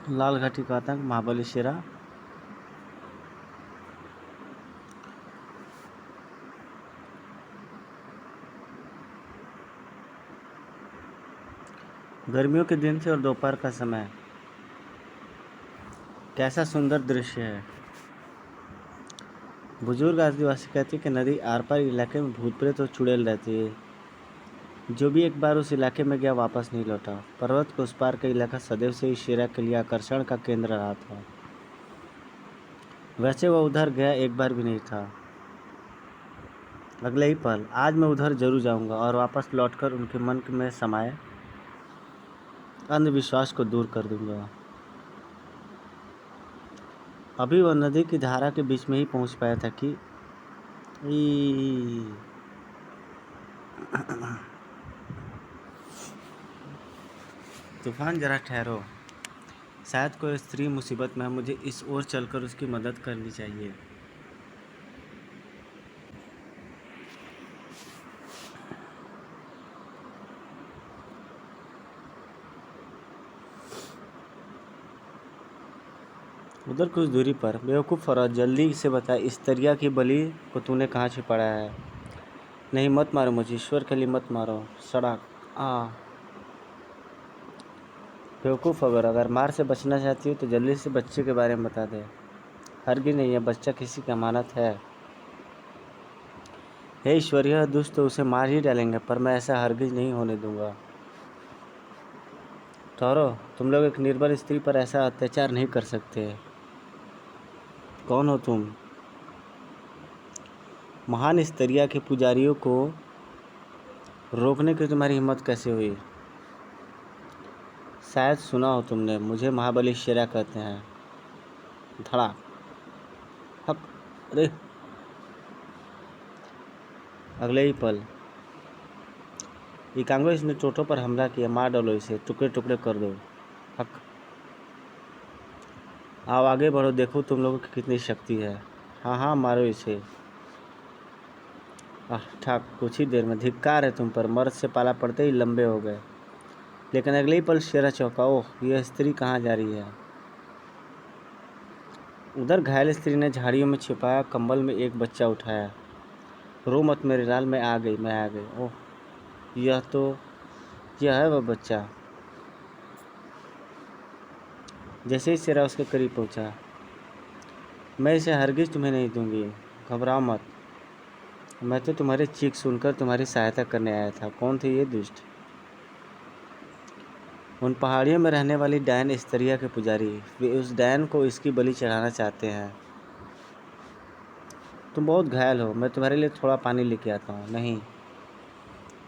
लाल घाटी का आतंक, महाबली शेरा। गर्मियों के दिन थे और दोपहर का समय। कैसा सुंदर दृश्य है। बुजुर्ग आदिवासी कहते कि नदी आर पार इलाके में भूत प्रेत और चुड़ैल रहती है। जो भी एक बार उस इलाके में गया वापस नहीं लौटा। पर्वत के उस पार का इलाका सदैव से ही शेरा के लिए आकर्षण का केंद्र रहा था। वैसे वह उधर गया एक बार भी नहीं था। अगले ही पल आज मैं उधर जरूर जाऊंगा और वापस लौटकर उनके मन में समाये अंधविश्वास को दूर कर दूंगा। अभी वह नदी की धारा के बीच में ही पहुंच पाया था कि तूफान जरा ठहरो। शायद कोई स्त्री मुसीबत में है। मुझे इस ओर चलकर उसकी मदद करनी चाहिए। उधर कुछ दूरी पर बेवकूफ़ फौरत जल्दी से बता, इस दरिया की बलि को तूने कहाँ छिपाया है? नहीं, मत मारो मुझे, ईश्वर के लिए मत मारो। सड़क बेवकूफ़, अगर मार से बचना चाहती हो तो जल्दी से बच्चे के बारे में बता दे। हरगिज़ नहीं, है बच्चा किसी की अमानत है। हे ईश्वर, यह दुष्ट तो उसे मार ही डालेंगे, पर मैं ऐसा हरगिज़ नहीं होने दूंगा। ठहरो, तुम लोग एक निर्बल स्त्री पर ऐसा अत्याचार नहीं कर सकते। कौन हो तुम? महान इस दरिया के पुजारियों को रोकने की तुम्हारी हिम्मत कैसे हुई? शायद सुना हो तुमने, मुझे महाबली शेरा कहते हैं। धड़ाक, हक, अरे! अगले ही पल इकांगो, इसने चोटों पर हमला किया, मार डालो इसे, टुकड़े टुकड़े कर दो। हक, आओ आगे बढ़ो, देखो तुम लोगों की कितनी शक्ति है। हाँ हाँ, मारो इसे। ठाक, कुछ ही देर में धिक्कार है तुम पर, मर्द से पाला पड़ते ही लंबे हो गए। लेकिन अगले ही पल शेरा चौंका। ओह, यह स्त्री कहाँ जा रही है? उधर घायल स्त्री ने झाड़ियों में छिपाया कंबल में एक बच्चा उठाया। रो मत मेरे लाल, मैं आ गई। ओह, यह है वह बच्चा। जैसे ही शेरा उसके करीब पहुंचा, मैं इसे हरगिज़ तुम्हें नहीं दूंगी, घबराओ मत। मैं तो तुम्हारी चीख सुनकर तुम्हारी सहायता करने आया था। कौन थे ये दुष्ट? उन पहाड़ियों में रहने वाली डायन इस दरिया के पुजारी। वे उस डायन को इसकी बलि चढ़ाना चाहते हैं। तुम बहुत घायल हो, मैं तुम्हारे लिए थोड़ा पानी लेके आता हूँ। नहीं,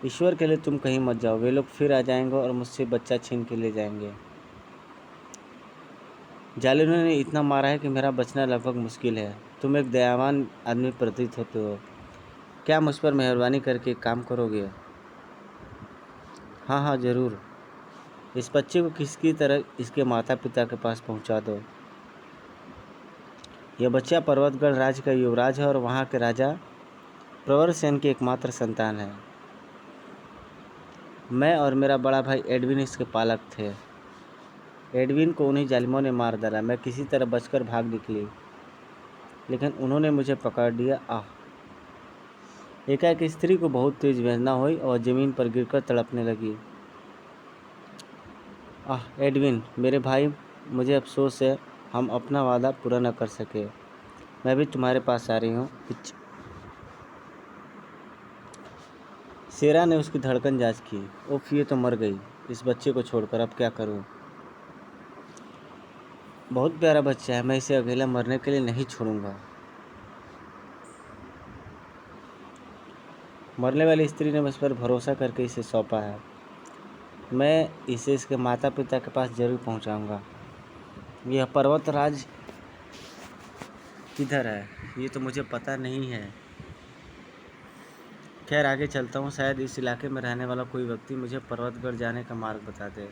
ईश्वर के लिए तुम कहीं मत जाओ, वे लोग फिर आ जाएंगे और मुझसे बच्चा छीन के ले जाएंगे। जालिमों ने इतना मारा है कि मेरा बचना लगभग मुश्किल है। तुम एक दयावान आदमी प्रतीत होते हो। क्या मुझ पर मेहरबानी करके एक काम करोगे? हाँ हाँ, ज़रूर। इस बच्चे को किसी तरह इसके माता पिता के पास पहुंचा दो। यह बच्चा पर्वतगढ़ राज्य का युवराज है और वहाँ के राजा प्रवर सेन की एकमात्र संतान है। मैं और मेरा बड़ा भाई एडविन इसके पालक थे। एडविन को उन्हीं जालिमों ने मार डाला। मैं किसी तरह बचकर भाग निकली, लेकिन उन्होंने मुझे पकड़ लिया। एकाएक स्त्री को बहुत तेज वेदना हुई और ज़मीन पर गिरकर तड़पने लगी। एडविन, मेरे भाई, मुझे अफसोस है, हम अपना वादा पूरा न कर सके। मैं भी तुम्हारे पास आ रही हूँ। शेरा ने उसकी धड़कन जांच की। उफ, ये तो मर गई। इस बच्चे को छोड़कर अब क्या करूँ? बहुत प्यारा बच्चा है, मैं इसे अकेला मरने के लिए नहीं छोड़ूंगा। मरने वाली स्त्री ने मुझ पर भरोसा करके इसे सौंपा है। मैं इसे इसके माता पिता के पास जरूर पहुंचाऊंगा। यह पर्वतराज किधर है, ये तो मुझे पता नहीं है। खैर, आगे चलता हूँ, शायद इस इलाके में रहने वाला कोई व्यक्ति मुझे पर्वतगढ़ जाने का मार्ग बता दे।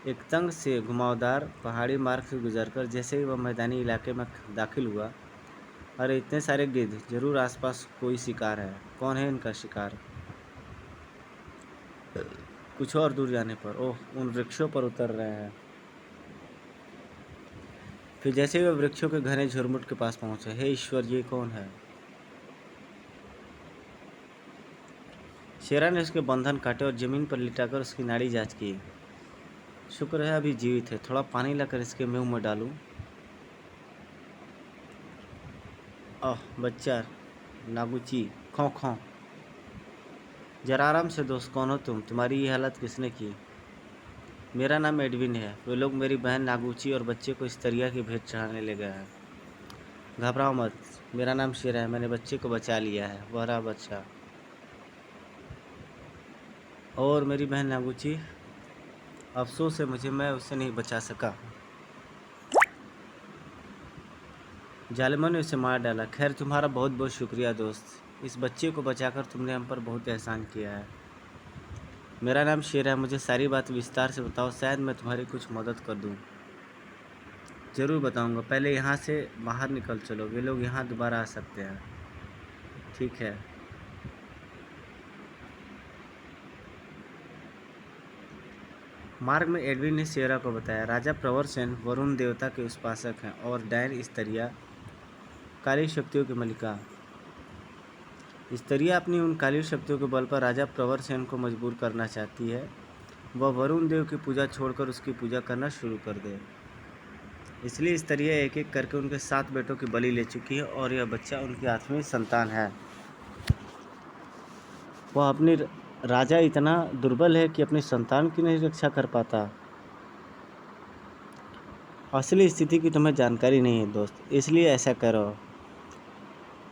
एक तंग से घुमावदार पहाड़ी मार्ग से गुजरकर जैसे ही वह मैदानी इलाके में दाखिल हुआ, अरे इतने सारे गिद्ध, जरूर आसपास कोई शिकार है। कौन है इनका शिकार? कुछ और दूर जाने पर, ओह, उन वृक्षों पर उतर रहे हैं। फिर जैसे ही वह वृक्षों के घने झुरमुट के पास पहुंचे, हे ईश्वर, ये कौन है? शेरा ने उसके बंधन काटे और जमीन पर लिटाकर उसकी नाड़ी जांच की। शुक्र है अभी जीवित है, थोड़ा पानी लाकर इसके मुंह में डालूं। बच्चा नागुची, खौं खौं। जरा आराम से दोस्त, कौन हो तुम? तुम्हारी ये हालत किसने की? मेरा नाम एडविन है। वे लोग मेरी बहन नागुची और बच्चे को इस तरिया की भेंट चढ़ाने ले गए हैं। घबराओ मत, मेरा नाम शेरा है। मैंने बच्चे को बचा लिया है। वह रहा बच्चा। और मेरी बहन नागुची, अफसोस है मुझे, मैं उसे नहीं बचा सका। जालिमों ने उसे मार डाला। खैर, तुम्हारा बहुत बहुत शुक्रिया दोस्त। इस बच्चे को बचाकर तुमने हम पर बहुत एहसान किया है। मेरा नाम शेर है। मुझे सारी बात विस्तार से बताओ, शायद मैं तुम्हारी कुछ मदद कर दूं। ज़रूर बताऊंगा। पहले यहाँ से बाहर निकल चलो, वे लोग यहाँ दोबारा आ सकते हैं। ठीक है। मार्ग में एडविन ने शेरा को बताया, राजा प्रवर सेन वरुण देवता के उपासक हैं और डैन स्तरिया काली शक्तियों की मलिका। स्तरिया अपनी उन काली शक्तियों के बल पर राजा प्रवर सेन को मजबूर करना चाहती है। वह वरुण देव की पूजा छोड़कर उसकी पूजा करना शुरू कर दे। इसलिए स्तरिया एक एक करके उनके 7 बेटों की बलि ले चुकी है और यह बच्चा उनकी 8वीं संतान है। वह अपनी राजा इतना दुर्बल है कि अपनी संतान की नहीं रक्षा कर पाता। असली स्थिति की तुम्हें जानकारी नहीं है दोस्त, इसलिए ऐसा करो।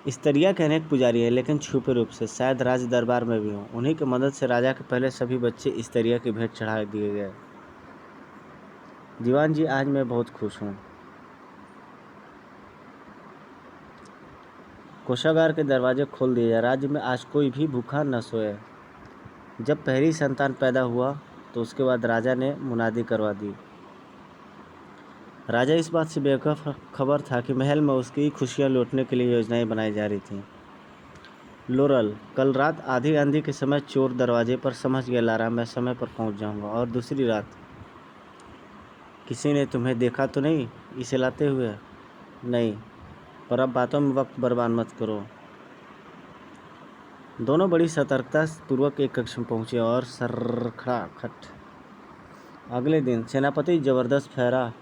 स्तरिया के अनेक पुजारी हैं, लेकिन छुपे रूप से, शायद राज दरबार में भी हों। उन्हीं की मदद से राजा के पहले सभी बच्चे स्तरिया की भेंट चढ़ा दिए गए। दीवान जी, आज मैं बहुत खुश हूँ। कोषागार के दरवाजे खोल दिए। राज्य में आज कोई भी भूखा न सोए। जब पहली संतान पैदा हुआ तो उसके बाद राजा ने मुनादी करवा दी। राजा इस बात से बेखबर था कि महल में उसकी खुशियां लूटने के लिए योजनाएं बनाई जा रही थीं। लोरल, कल रात आधी आंधी के समय चोर दरवाजे पर, समझ गया लारा, मैं समय पर पहुंच जाऊंगा। और दूसरी रात, किसी ने तुम्हें देखा तो नहीं इसे लाते हुए? नहीं, पर अब बातों में वक्त बर्बाद मत करो। दोनों बड़ी सतर्कता पूर्वक एक कक्ष में पहुंचे और सरखड़ाखट। अगले दिन सेनापति जबरदस्त फेरा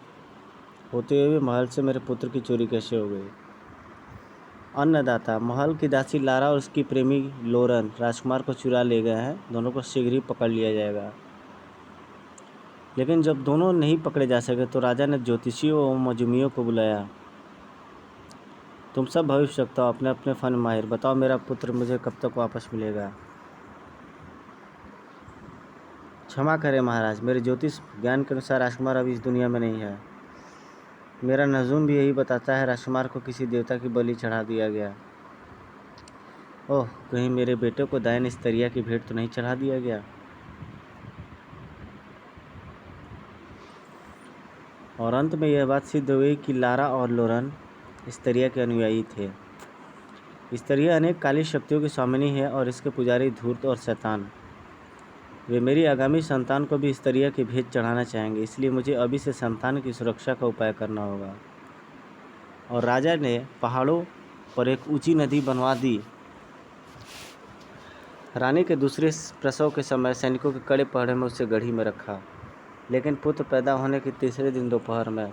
होते हुए महल से मेरे पुत्र की चोरी कैसे हो गई? अन्नदाता, महल की दासी लारा और उसकी प्रेमी लोरन राजकुमार को चुरा ले गए हैं। दोनों को शीघ्र ही पकड़ लिया जाएगा। लेकिन जब दोनों नहीं पकड़े जा सके तो राजा ने ज्योतिषियों और मजूमियों को बुलाया। तुम सब भविष्य वक्ता हो, अपने अपने फन माहिर, बताओ मेरा पुत्र मुझे कब तक वापस मिलेगा? क्षमा करें महाराज, मेरे ज्योतिष ज्ञान के अनुसार राजकुमार अभी इस दुनिया में नहीं है। मेरा नजूम भी यही बताता है, राजकुमार को किसी देवता की बलि चढ़ा दिया गया। ओह, कहीं मेरे बेटे को दायन स्तरिया की भेंट तो नहीं चढ़ा दिया गया? और अंत में यह बात सिद्ध हुई कि लारा और लोरन स्तरिया के अनुयायी थे। स्तरिया अनेक काली शक्तियों की स्वामिनी है और इसके पुजारी धूर्त और शैतान। वे मेरी आगामी संतान को भी स्तरिया की भेंट चढ़ाना चाहेंगे, इसलिए मुझे अभी से संतान की सुरक्षा का उपाय करना होगा। और राजा ने पहाड़ों पर एक ऊंची नदी बनवा दी। रानी के दूसरे प्रसव के समय सैनिकों के कड़े पहरे में उसे गढ़ी में रखा, लेकिन पुत्र पैदा होने के तीसरे दिन दोपहर में,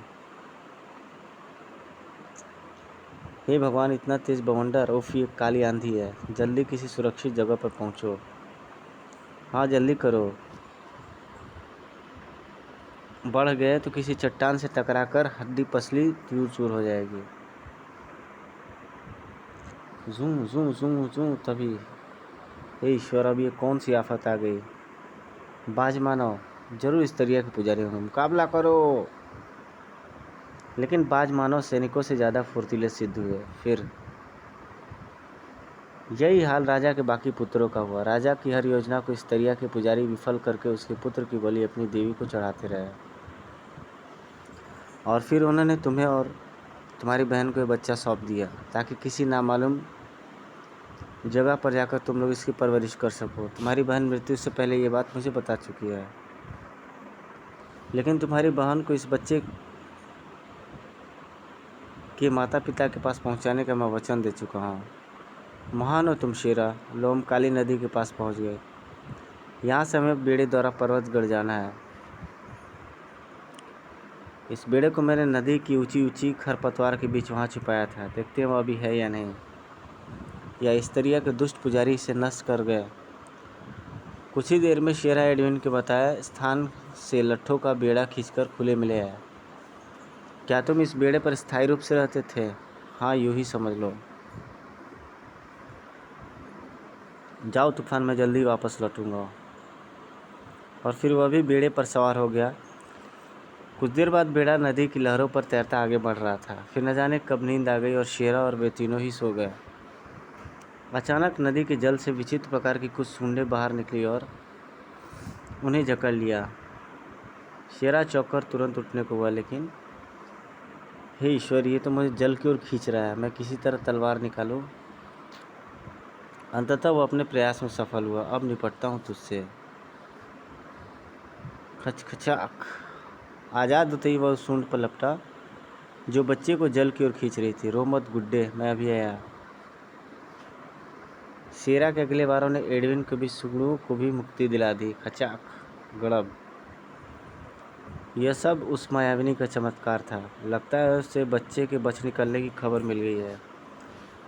हे भगवान, इतना तेज बवंडर! उफ, ये काली आंधी है। जल्दी किसी सुरक्षित जगह पर पहुंचो। हाँ, जल्दी करो। बढ़ गए तो किसी चट्टान से टकराकर हड्डी पसली चूर चूर हो जाएगी। जूं जूं जूं जूं। तभी, हे ईश्वर, अब ये कौन सी आफत आ गई? बाज मानो जरूर इस तरिया के पुजारी होंगे। मुकाबला करो। लेकिन बाज मानव सैनिकों से ज़्यादा फुर्तीले सिद्ध हुए। फिर यही हाल राजा के बाकी पुत्रों का हुआ। राजा की हर योजना को इस तरिया के पुजारी विफल करके उसके पुत्र की बलि अपनी देवी को चढ़ाते रहे। और फिर उन्होंने तुम्हें और तुम्हारी बहन को ये बच्चा सौंप दिया ताकि किसी नामालूम जगह पर जाकर तुम लोग इसकी परवरिश कर सको। तुम्हारी बहन मृत्यु से पहले ये बात मुझे बता चुकी है, लेकिन तुम्हारी बहन को इस बच्चे कि माता पिता के पास पहुंचाने का मैं वचन दे चुका हूँ। महान हो तुम शेरा। लोम काली नदी के पास पहुंच गए। यहाँ से हमें बेड़े द्वारा पर्वतगढ़ जाना है। इस बेड़े को मैंने नदी की ऊंची ऊंची खरपतवार के बीच वहाँ छुपाया था। देखते हैं वो अभी है या नहीं, या स्त्रिया के दुष्ट पुजारी इसे नष्ट कर गए। कुछ ही देर में शेरा एडविन के बताए स्थान से लट्ठों का बेड़ा खींचकर खुले मिले आया। क्या तुम इस बेड़े पर स्थायी रूप से रहते थे? हाँ, यूं ही समझ लो। जाओ तूफान, मैं जल्दी वापस लौटूंगा। और फिर वह भी बेड़े पर सवार हो गया। कुछ देर बाद बेड़ा नदी की लहरों पर तैरता आगे बढ़ रहा था। फिर न जाने कब नींद आ गई और शेरा और वे तीनों ही सो गए। अचानक नदी के जल से विचित्र प्रकार की कुछ सूंडें बाहर निकली और उन्हें जकड़ लिया। शेरा चौंक कर तुरंत उठने को हुआ, लेकिन हे ईश्वर, ये तो मुझे जल की ओर खींच रहा है। मैं किसी तरह तलवार निकालूं। अंततः वो अपने प्रयास में सफल हुआ। अब निपटता हूँ तुझसे। खचखचाक। आज़ाद होते ही वह सूंड पर लपटा जो बच्चे को जल की ओर खींच रही थी। रो मत गुड्डे, मैं अभी आया। शेरा के अगले बारों ने एडविन को भी सुगड़ू को भी मुक्ति दिला दी। खचाक गड़ब। यह सब उस मायाविनी का चमत्कार था। लगता है उससे बच्चे के बच निकलने की खबर मिल गई है।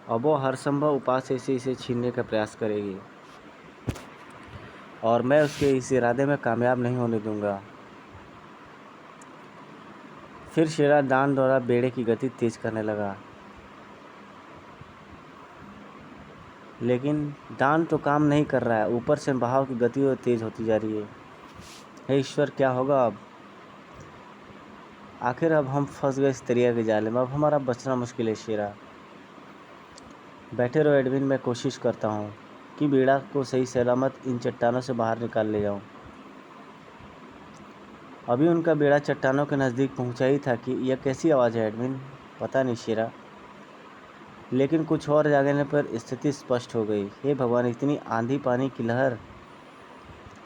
अब वो हर संभव उपाय से इसे छीनने का प्रयास करेगी और मैं उसके इस इरादे में कामयाब नहीं होने दूंगा। फिर शेरा दान द्वारा बेड़े की गति तेज करने लगा, लेकिन दान तो काम नहीं कर रहा है। ऊपर से बहाव की गति और तेज होती जा रही है। हे ईश्वर, क्या होगा अब? आखिर अब हम फंस गए इस दरिया के जाले में। अब हमारा बचना मुश्किल है। शेरा, बैठे रहो एडविन, मैं कोशिश करता हूँ कि बेड़ा को सही सलामत इन चट्टानों से बाहर निकाल ले जाऊँ। अभी उनका बेड़ा चट्टानों के नज़दीक पहुँचा ही था कि यह कैसी आवाज़ है एडविन? पता नहीं शेरा, लेकिन कुछ और जागने पर स्थिति स्पष्ट हो गई। हे भगवान, इतनी आंधी पानी की लहर!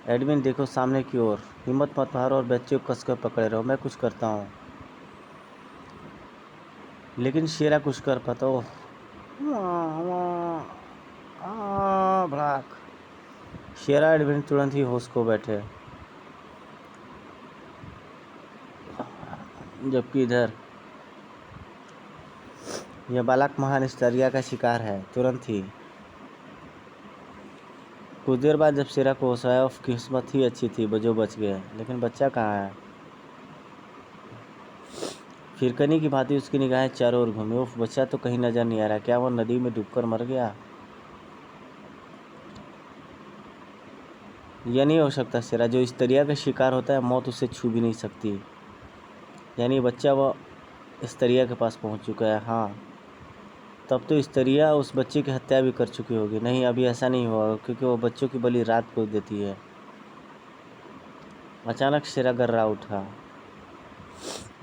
एडविन देखो सामने की ओर। हिम्मत मत हारो और बच्चे को कसकर पकड़े रहो, मैं कुछ करता हूँ। लेकिन शेरा कुछ कर पाता। ओह, भड़ाक। शेरा एडविन तुरंत ही होश को बैठे, जबकि इधर यह बालक महान स्टरिया का शिकार है। तुरंत ही कुछ देर बाद जब शेरा को होश आया, किस्मत ही अच्छी थी जो बच गए। लेकिन बच्चा कहाँ है? फिरकनी की भांति उसकी निगाहें चारों ओर घूमी। उफ, बच्चा तो कहीं नजर नहीं आ रहा। क्या वह नदी में डूबकर मर गया? यह नहीं हो सकता शेरा। जो इस दरिया का शिकार होता है, मौत उसे छू भी नहीं सकती। यानी बच्चा वह इस दरिया के पास पहुंच चुका है। हाँ, तब तो इस दरिया उस बच्चे की हत्या भी कर चुकी होगी। नहीं, अभी ऐसा नहीं हुआ, क्योंकि वो बच्चों की बलि रात को देती है। अचानक शेरा गर्रा उठा।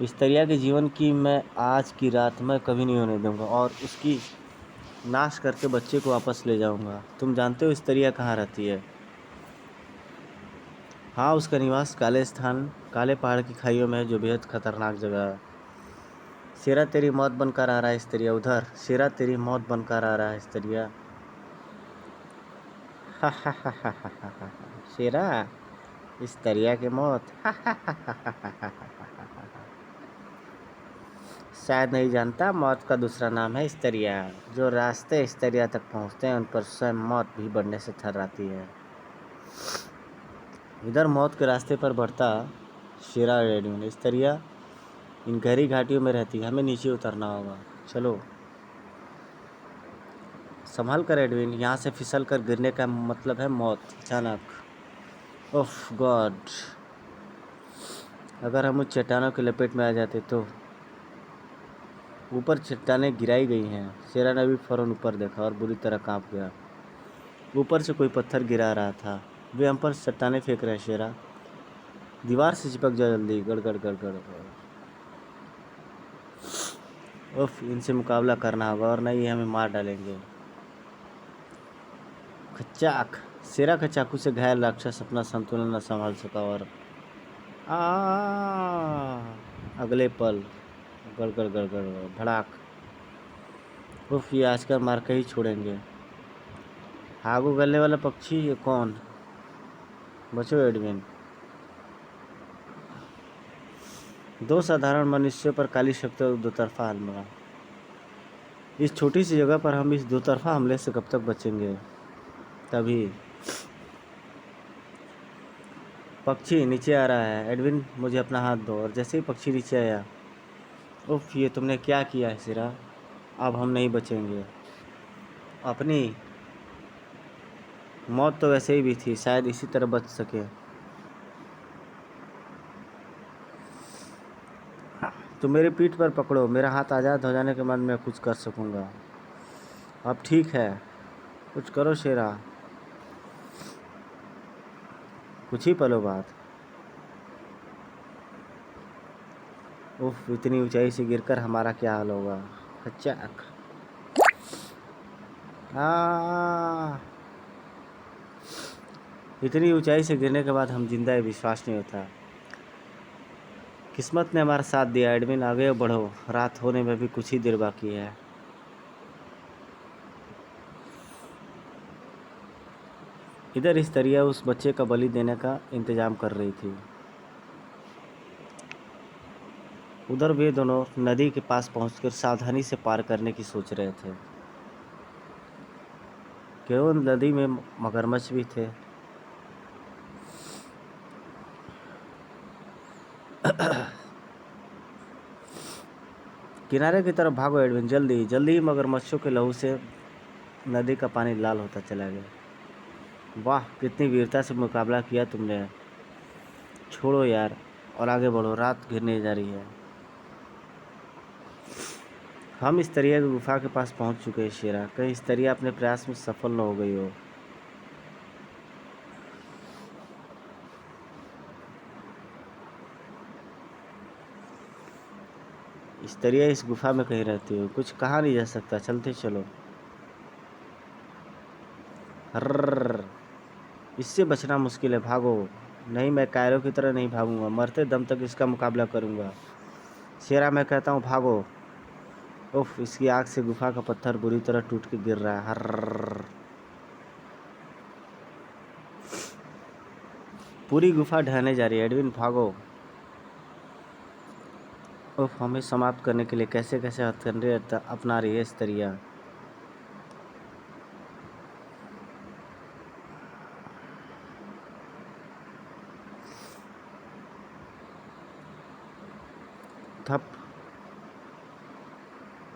इस दरिया के जीवन की मैं आज की रात मैं कभी नहीं होने दूंगा और उसकी नाश करके बच्चे को वापस ले जाऊंगा। तुम जानते हो इस दरिया कहाँ रहती है? हाँ, उसका निवास काले स्थान, काले पहाड़ की खाइयों में है, जो बेहद खतरनाक जगह है। शेरा, तेरी मौत बनकर आ रहा है इस दरिया। उधर शेरा, तेरी मौत बनकर आ रहा है इस दरिया। हा हा हा हा हा हा हा। शेरा, इस दरिया की मौत। हा हा हा हा हा हा हा हा। शायद नहीं जानता, मौत का दूसरा नाम है इस दरिया। जो रास्ते इस दरिया तक पहुंचते हैं उन पर स्वयं मौत भी बढ़ने से थर्राती है। इधर मौत के रास्ते पर बढ़ता शेरा एडविन। इस दरिया इन गहरी घाटियों में रहती है। हमें नीचे उतरना होगा। चलो, संभल कर एडविन, यहाँ से फिसल कर गिरने का मतलब है मौत। अचानक ओह गॉड, अगर हम उस चट्टानों की लपेट में आ जाते तो। ऊपर चट्टानें गिराई गई हैं। शेरा ने भी फौरन ऊपर देखा और बुरी तरह कांप गया। ऊपर से कोई पत्थर गिरा रहा था। वे हम पर चट्टानें फेंक रहे हैं। शेरा, दीवार से चिपक जा जल्दी। गड़ गड़ गड़ गड़। उफ, इनसे मुकाबला करना होगा और नहीं ये हमें मार डालेंगे। खच्चाक। शेरा के चाकू से घायल राक्षस अपना संतुलन न संभाल सका और आ अगले पल गड़ गड़ गड़ गड़ भड़ाक। उफ, ये आज का मार के ही छोड़ेंगे। आग उगलने वाला पक्षी ये कौन? बचो एडविन। दो साधारण मनुष्यों पर काली शक्तियों का दो तरफा हमला। इस छोटी सी जगह पर हम इस दो तरफा हमले से कब तक बचेंगे? तभी पक्षी नीचे आ रहा है। एडविन, मुझे अपना हाथ दो। और जैसे ही पक्षी नीचे आया, उफ, ये तुमने क्या किया है सिरा? अब हम नहीं बचेंगे। अपनी मौत तो वैसे ही भी थी, शायद इसी तरह बच सके। तो मेरी पीठ पर पकड़ो, मेरा हाथ आज़ाद हो जाने के बाद मैं कुछ कर सकूँगा। अब ठीक है, कुछ करो शेरा। कुछ ही पलों बाद। उफ, इतनी ऊंचाई से गिरकर हमारा क्या हाल होगा। खच्चाक। इतनी ऊंचाई से गिरने के बाद हम जिंदा है, विश्वास नहीं होता। किस्मत ने हमारा साथ दिया। एडमिन, आगे बढ़ो, रात होने में भी कुछ ही देर बाकी है। इधर स्त्रियाँ उस बच्चे का बलि देने का इंतजाम कर रही थी। उधर वे दोनों नदी के पास पहुंचकर सावधानी से पार करने की सोच रहे थे। केवल नदी में मगरमच्छ भी थे। किनारे की तरफ भागो एडविन, जल्दी जल्दी। मगरमच्छों के लहू से नदी का पानी लाल होता चला गया। वाह, कितनी वीरता से मुकाबला किया तुमने। छोड़ो यार और आगे बढ़ो, रात घिरने जा रही है। हम इस तरिया की गुफा के पास पहुंच चुके हैं शेरा। कहीं इस तरिया अपने प्रयास में सफल न हो गई हो। इस तरिया इस गुफा में कहीं रहती हो। कुछ कहा नहीं जा सकता, चलते चलो। हर्र, इससे बचना मुश्किल है, भागो। नहीं, मैं कायरों की तरह नहीं भागूंगा, मरते दम तक इसका मुकाबला करूंगा। शेरा, मैं कहता हूँ भागो। उफ, इसकी आग से गुफा का पत्थर बुरी तरह टूट के गिर रहा है। हर्र, पूरी गुफा ढहने जा रही है। एडविन, भागो। उफ, हमें समाप्त करने के लिए कैसे कैसे हथकंडे अपना रही है इस तरिया। थप,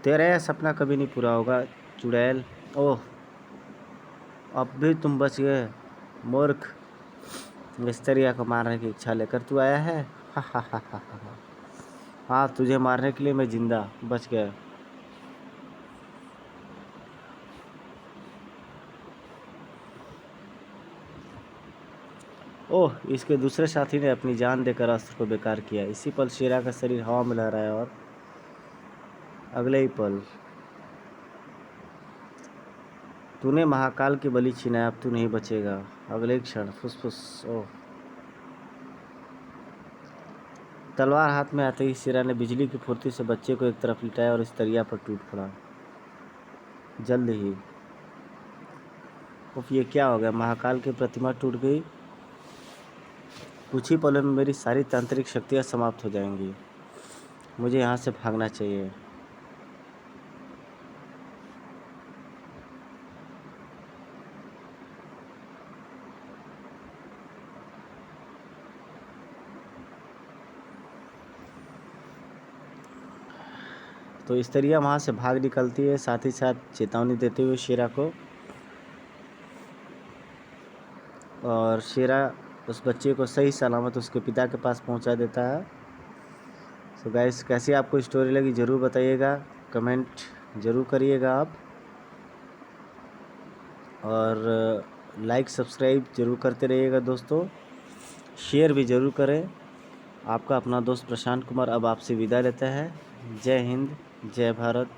तेरा यह सपना कभी नहीं पूरा होगा चुड़ैल। ओह, अब भी तुम बच गए मूर्ख। मिस्त्रिया को मारने की इच्छा लेकर तू आया है। हा हा हा हा हा। हाँ, तुझे मारने के लिए मैं जिंदा बच गया। ओह, इसके दूसरे साथी ने अपनी जान देकर अस्त्र को बेकार किया। इसी पल शेरा का शरीर हवा में लहराया और अगले ही पल तूने महाकाल की बलि छीना, अब तू नहीं बचेगा। अगले क्षण फुसफुस। ओह, तलवार हाथ में आते ही शेरा ने बिजली की फुर्ती से बच्चे को एक तरफ लिटाया और इस तरिया पर टूट पड़ा। जल्द ही उफ, ये क्या हो गया? महाकाल की प्रतिमा टूट गई। कुछ ही पलों में मेरी सारी तांत्रिक शक्तियाँ समाप्त हो जाएंगी। मुझे यहाँ से भागना चाहिए। तो इस तरिया वहाँ से भाग निकलती है, साथ ही साथ चेतावनी देते हुए शेरा को। और शेरा उस बच्चे को सही सलामत उसके पिता के पास पहुँचा देता है। तो गाइस, कैसी आपको स्टोरी लगी ज़रूर बताइएगा, कमेंट ज़रूर करिएगा आप। और लाइक सब्सक्राइब ज़रूर करते रहिएगा दोस्तों। शेयर भी ज़रूर करें। आपका अपना दोस्त प्रशांत कुमार अब आपसे विदा लेता है। जय हिंद, जय भारत।